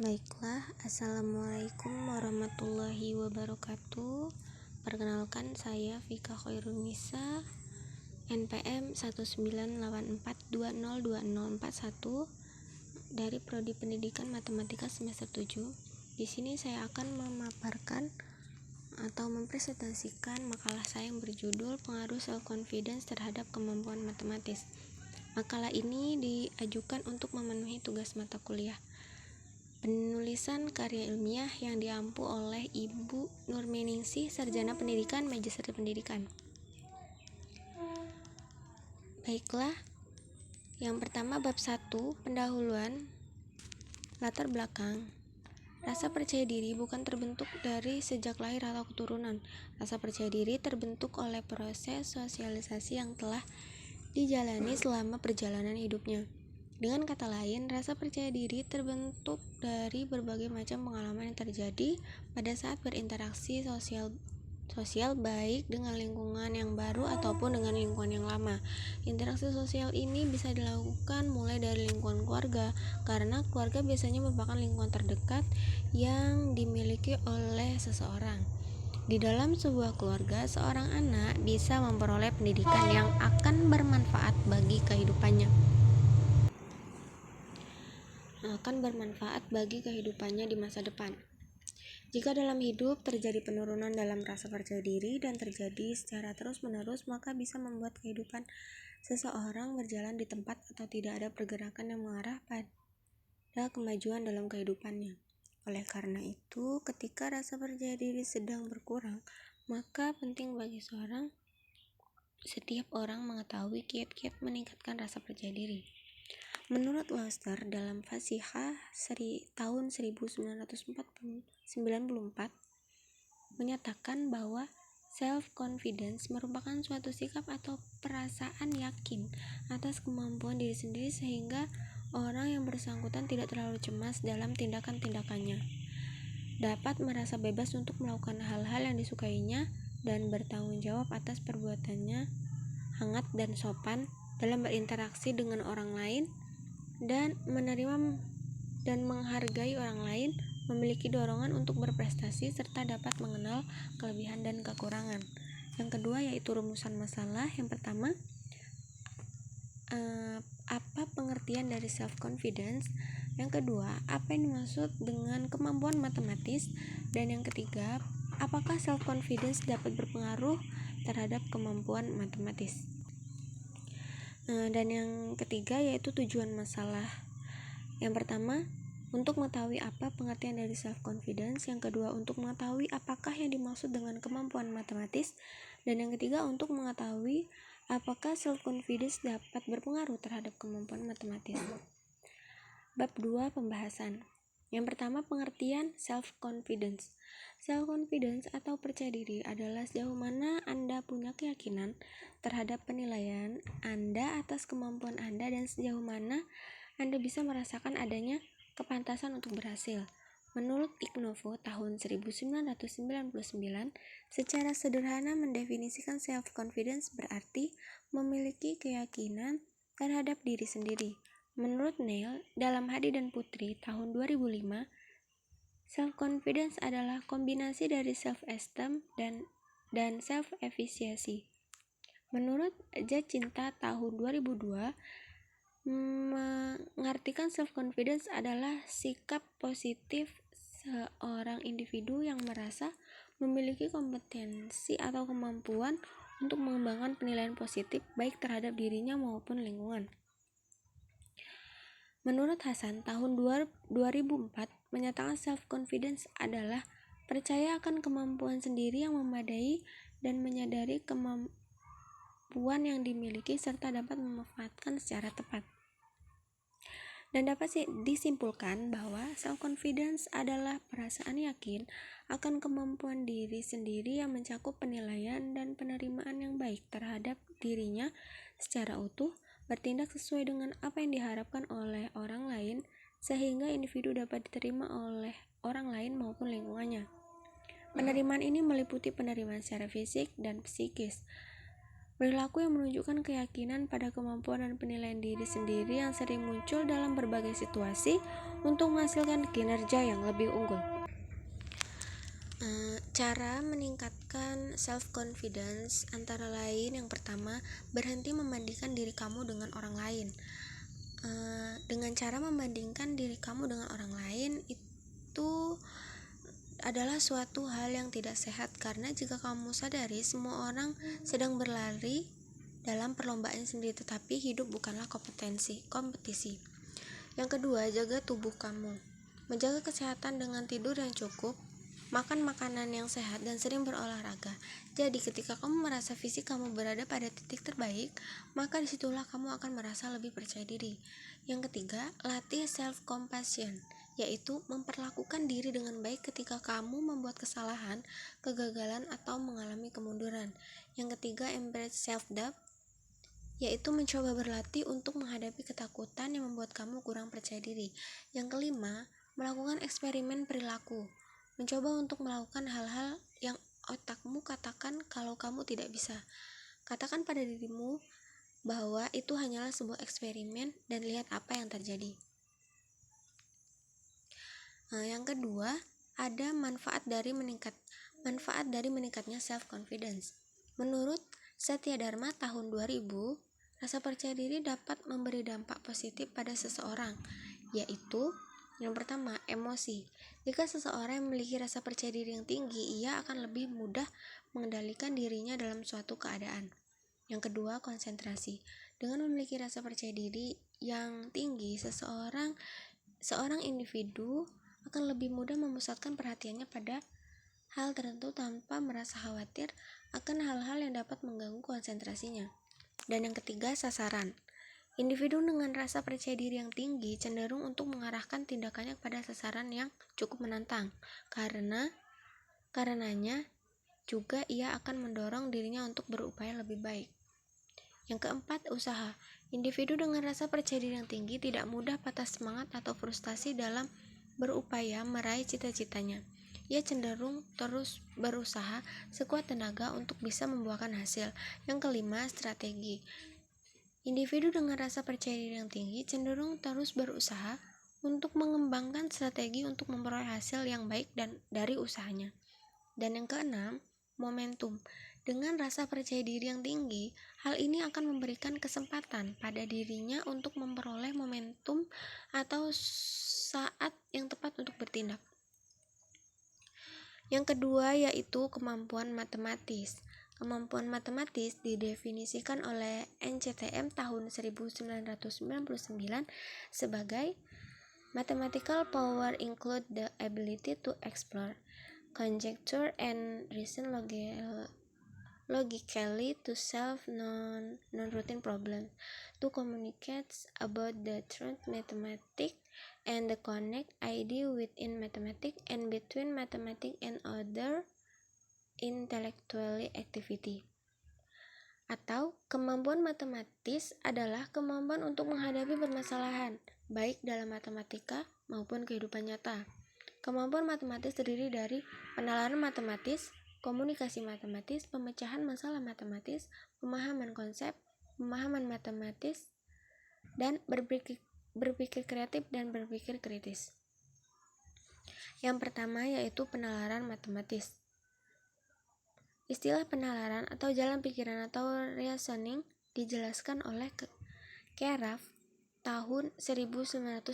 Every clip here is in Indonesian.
Baiklah, Assalamualaikum warahmatullahi wabarakatuh. Perkenalkan, saya Vika Khairunisa, NPM 19842020041 dari Prodi Pendidikan Matematika semester 7. Di sini saya akan memaparkan atau mempresentasikan makalah saya yang berjudul Pengaruh Self-Confidence terhadap Kemampuan Matematis. Makalah ini diajukan untuk memenuhi tugas mata kuliah penulisan karya ilmiah yang diampu oleh Ibu Nurmeningsih, Sarjana Pendidikan, Magister Pendidikan. Baiklah, yang pertama bab 1, pendahuluan, latar belakang. Rasa percaya diri bukan terbentuk dari sejak lahir atau keturunan. Rasa percaya diri terbentuk oleh proses sosialisasi yang telah dijalani selama perjalanan hidupnya. Dengan kata lain, rasa percaya diri terbentuk dari berbagai macam pengalaman yang terjadi pada saat berinteraksi sosial baik dengan lingkungan yang baru ataupun dengan lingkungan yang lama. Interaksi sosial ini bisa dilakukan mulai dari lingkungan keluarga, karena keluarga biasanya merupakan lingkungan terdekat yang dimiliki oleh seseorang. Di dalam sebuah keluarga, seorang anak bisa memperoleh pendidikan yang akan bermanfaat bagi kehidupannya. Di masa depan. Jika dalam hidup terjadi penurunan dalam rasa percaya diri dan terjadi secara terus-menerus, maka bisa membuat kehidupan seseorang berjalan di tempat atau tidak ada pergerakan yang mengarah pada kemajuan dalam kehidupannya. Oleh karena itu, ketika rasa percaya diri sedang berkurang, maka penting bagi setiap orang mengetahui kiat-kiat meningkatkan rasa percaya diri. Menurut Lauster, dalam Fasihah tahun 1994 menyatakan bahwa self-confidence merupakan suatu sikap atau perasaan yakin atas kemampuan diri sendiri sehingga orang yang bersangkutan tidak terlalu cemas dalam tindakan-tindakannya, dapat merasa bebas untuk melakukan hal-hal yang disukainya, dan bertanggung jawab atas perbuatannya, hangat dan sopan dalam berinteraksi dengan orang lain, dan menerima dan menghargai orang lain, memiliki dorongan untuk berprestasi, serta dapat mengenal kelebihan dan kekurangan. Yang kedua yaitu rumusan masalah. Yang pertama, apa pengertian dari self-confidence? Yang kedua, apa yang dimaksud dengan kemampuan matematis? Dan yang ketiga, apakah self-confidence dapat berpengaruh terhadap kemampuan matematis? Dan yang ketiga yaitu tujuan masalah. Yang pertama, untuk mengetahui apa pengertian dari self-confidence. Yang kedua, untuk mengetahui apakah yang dimaksud dengan kemampuan matematis. Dan yang ketiga, untuk mengetahui apakah self-confidence dapat berpengaruh terhadap kemampuan matematis. Bab 2, pembahasan. Yang pertama, pengertian self-confidence. Self-confidence atau percaya diri adalah sejauh mana Anda punya keyakinan terhadap penilaian Anda atas kemampuan Anda dan sejauh mana Anda bisa merasakan adanya kepantasan untuk berhasil. Menurut Ignovo tahun 1999, secara sederhana mendefinisikan self-confidence berarti memiliki keyakinan terhadap diri sendiri. Menurut Neil dalam Hadi dan Putri tahun 2005, self-confidence adalah kombinasi dari self-esteem dan self-efficacy. Menurut Jacinta tahun 2002, mengartikan self-confidence adalah sikap positif seorang individu yang merasa memiliki kompetensi atau kemampuan untuk mengembangkan penilaian positif baik terhadap dirinya maupun lingkungan. Menurut Hasan tahun 2004 menyatakan self-confidence adalah percaya akan kemampuan sendiri yang memadai dan menyadari kemampuan yang dimiliki serta dapat memanfaatkan secara tepat. Dan dapat disimpulkan bahwa self-confidence adalah perasaan yakin akan kemampuan diri sendiri yang mencakup penilaian dan penerimaan yang baik terhadap dirinya secara utuh, bertindak sesuai dengan apa yang diharapkan oleh orang lain, sehingga individu dapat diterima oleh orang lain maupun lingkungannya. Penerimaan ini meliputi penerimaan secara fisik dan psikis, Perilaku yang menunjukkan keyakinan pada kemampuan dan penilaian diri sendiri yang sering muncul dalam berbagai situasi untuk menghasilkan kinerja yang lebih unggul. Cara meningkatkan self-confidence antara lain, yang pertama, berhenti membandingkan diri kamu dengan orang lain. Dengan cara membandingkan diri kamu dengan orang lain itu adalah suatu hal yang tidak sehat, karena jika kamu sadari semua orang sedang berlari dalam perlombaan sendiri, tetapi hidup bukanlah kompetisi. Yang kedua, jaga tubuh kamu. Menjaga kesehatan dengan tidur yang cukup, makan makanan yang sehat, dan sering berolahraga. Jadi ketika kamu merasa fisik kamu berada pada titik terbaik, maka disitulah kamu akan merasa lebih percaya diri. Yang ketiga, latih self-compassion, yaitu memperlakukan diri dengan baik ketika kamu membuat kesalahan, kegagalan, atau mengalami kemunduran. Yang ketiga, embrace self-doubt, yaitu mencoba berlatih untuk menghadapi ketakutan yang membuat kamu kurang percaya diri. Yang kelima, melakukan eksperimen perilaku, mencoba untuk melakukan hal-hal yang otakmu katakan kalau kamu tidak bisa. Katakan pada dirimu bahwa itu hanyalah sebuah eksperimen dan lihat apa yang terjadi. Yang kedua, ada manfaat dari meningkatnya self-confidence. Menurut Satya Dharma tahun 2000, rasa percaya diri dapat memberi dampak positif pada seseorang, yaitu yang pertama, emosi. Jika seseorang memiliki rasa percaya diri yang tinggi, ia akan lebih mudah mengendalikan dirinya dalam suatu keadaan. Yang kedua, konsentrasi. Dengan memiliki rasa percaya diri yang tinggi, seorang individu akan lebih mudah memusatkan perhatiannya pada hal tertentu tanpa merasa khawatir akan hal-hal yang dapat mengganggu konsentrasinya. Dan yang ketiga, sasaran. Individu dengan rasa percaya diri yang tinggi cenderung untuk mengarahkan tindakannya pada sasaran yang cukup menantang. Karenanya juga ia akan mendorong dirinya untuk berupaya lebih baik. Yang keempat, usaha. Individu dengan rasa percaya diri yang tinggi tidak mudah patah semangat atau frustasi dalam berupaya meraih cita-citanya. Ia cenderung terus berusaha sekuat tenaga untuk bisa membuahkan hasil. Yang kelima, strategi. Individu dengan rasa percaya diri yang tinggi cenderung terus berusaha untuk mengembangkan strategi untuk memperoleh hasil yang baik dari usahanya. Dan yang keenam, momentum. Dengan rasa percaya diri yang tinggi, hal ini akan memberikan kesempatan pada dirinya untuk memperoleh momentum atau saat yang tepat untuk bertindak. Yang kedua, yaitu kemampuan matematis. Kemampuan matematis didefinisikan oleh NCTM tahun 1999 sebagai mathematical power include the ability to explore, conjecture, and reason logically to solve non-routine problems, to communicate about the truth mathematics, and the connect idea within mathematics and between mathematics and other intellectual activity. Atau kemampuan matematis adalah kemampuan untuk menghadapi permasalahan, baik dalam matematika maupun kehidupan nyata. Kemampuan matematis terdiri dari penalaran matematis, komunikasi matematis, pemecahan masalah matematis, pemahaman konsep, pemahaman matematis, dan berpikir kreatif dan berpikir kritis. Yang pertama yaitu penalaran matematis. Istilah penalaran atau jalan pikiran atau reasoning dijelaskan oleh Keraf tahun 1982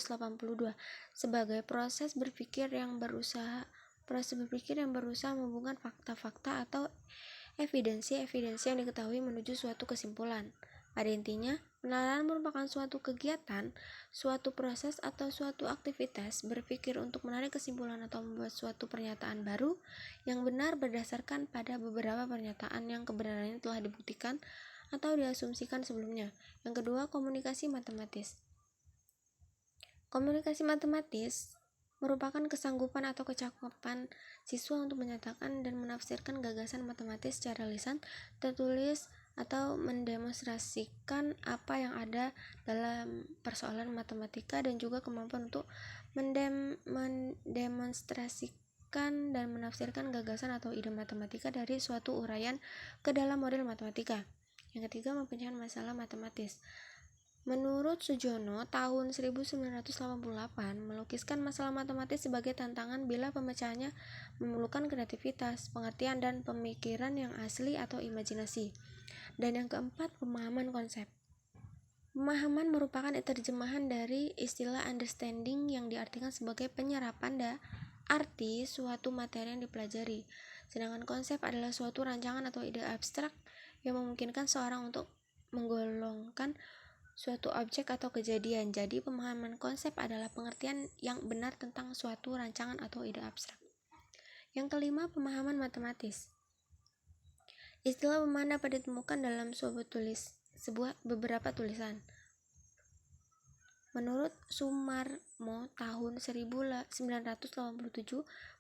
sebagai proses berpikir yang berusaha menghubungkan fakta-fakta atau evidensi-evidensi yang diketahui menuju suatu kesimpulan. Pada intinya, penalaran merupakan suatu kegiatan, suatu proses atau suatu aktivitas berpikir untuk menarik kesimpulan atau membuat suatu pernyataan baru yang benar berdasarkan pada beberapa pernyataan yang kebenarannya telah dibuktikan atau diasumsikan sebelumnya. Yang kedua, komunikasi matematis. Komunikasi matematis merupakan kesanggupan atau kecakapan siswa untuk menyatakan dan menafsirkan gagasan matematis secara lisan, tertulis, atau mendemonstrasikan apa yang ada dalam persoalan matematika, dan juga kemampuan untuk mendemonstrasikan dan menafsirkan gagasan atau ide matematika dari suatu uraian ke dalam model matematika. Yang ketiga, memecahkan masalah matematis. Menurut Sujono, tahun 1988, melukiskan masalah matematis sebagai tantangan bila pemecahannya memerlukan kreativitas, pengertian, dan pemikiran yang asli atau imajinasi. Dan yang keempat, pemahaman konsep. Pemahaman merupakan terjemahan dari istilah understanding yang diartikan sebagai penyerapan arti suatu materi yang dipelajari. Sedangkan konsep adalah suatu rancangan atau ide abstrak yang memungkinkan seorang untuk menggolongkan suatu objek atau kejadian. Jadi, pemahaman konsep adalah pengertian yang benar tentang suatu rancangan atau ide abstrak. Yang kelima, pemahaman matematis. Istilah pemahaman dapat ditemukan dalam beberapa tulisan. Menurut Sumarmo tahun 1987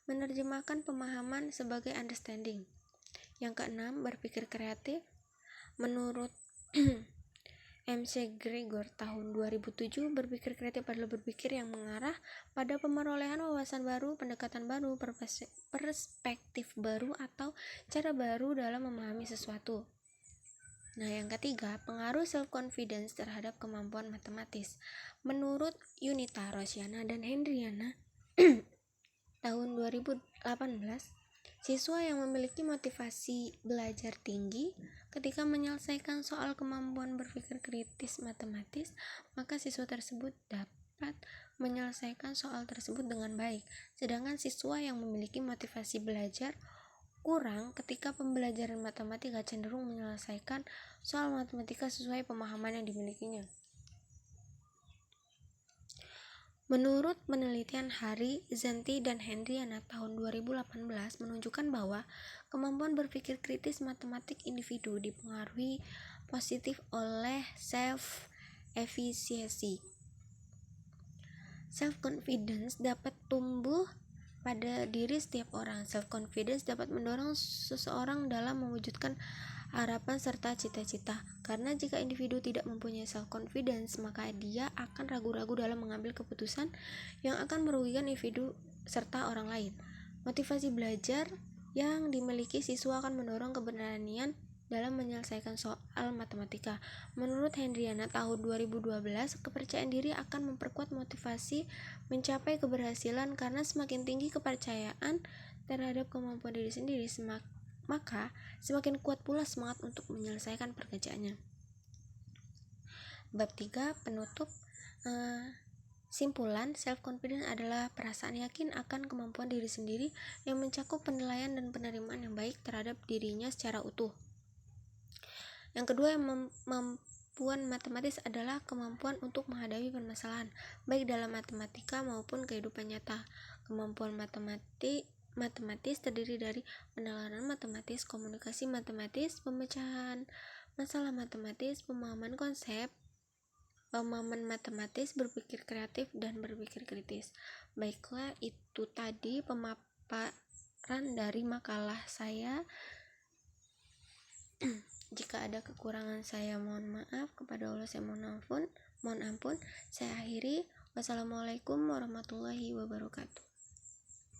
menerjemahkan pemahaman sebagai understanding. Yang keenam, berpikir kreatif. Menurut MC Gregor tahun 2007, berpikir kreatif adalah berpikir yang mengarah pada pemerolehan wawasan baru, pendekatan baru, perspektif baru, atau cara baru dalam memahami sesuatu. Nah, yang ketiga, pengaruh self-confidence terhadap kemampuan matematis. Menurut Yunita Rosiana dan Hendriana tahun 2018, siswa yang memiliki motivasi belajar tinggi ketika menyelesaikan soal kemampuan berpikir kritis matematis, maka siswa tersebut dapat menyelesaikan soal tersebut dengan baik. Sedangkan siswa yang memiliki motivasi belajar kurang ketika pembelajaran matematika cenderung menyelesaikan soal matematika sesuai pemahaman yang dimilikinya. Menurut penelitian Hari, Zanti, dan Hendriana tahun 2018 menunjukkan bahwa kemampuan berpikir kritis matematik individu dipengaruhi positif oleh self-efficacy. Self-confidence dapat tumbuh pada diri setiap orang. Self-confidence dapat mendorong seseorang dalam mewujudkan harapan serta cita-cita. Karena jika individu tidak mempunyai self-confidence, maka dia akan ragu-ragu dalam mengambil keputusan yang akan merugikan individu serta orang lain. Motivasi belajar yang dimiliki siswa akan mendorong keberanian dalam menyelesaikan soal matematika. Menurut Hendriana tahun 2012, kepercayaan diri akan memperkuat motivasi mencapai keberhasilan karena semakin tinggi kepercayaan terhadap kemampuan diri sendiri, maka semakin kuat pula semangat untuk menyelesaikan pekerjaannya. Bab 3, penutup. Simpulan, self-confidence adalah perasaan yakin akan kemampuan diri sendiri yang mencakup penilaian dan penerimaan yang baik terhadap dirinya secara utuh. Yang kedua, kemampuan matematis adalah kemampuan untuk menghadapi permasalahan, baik dalam matematika maupun kehidupan nyata. Kemampuan matematis terdiri dari penalaran matematis, komunikasi matematis, pemecahan masalah matematis, pemahaman konsep, pemahaman matematis, berpikir kreatif, dan berpikir kritis. Baiklah, itu tadi pemaparan dari makalah saya. Jika ada kekurangan saya mohon maaf, kepada Allah saya mohon ampun. Saya akhiri. Wassalamualaikum warahmatullahi wabarakatuh.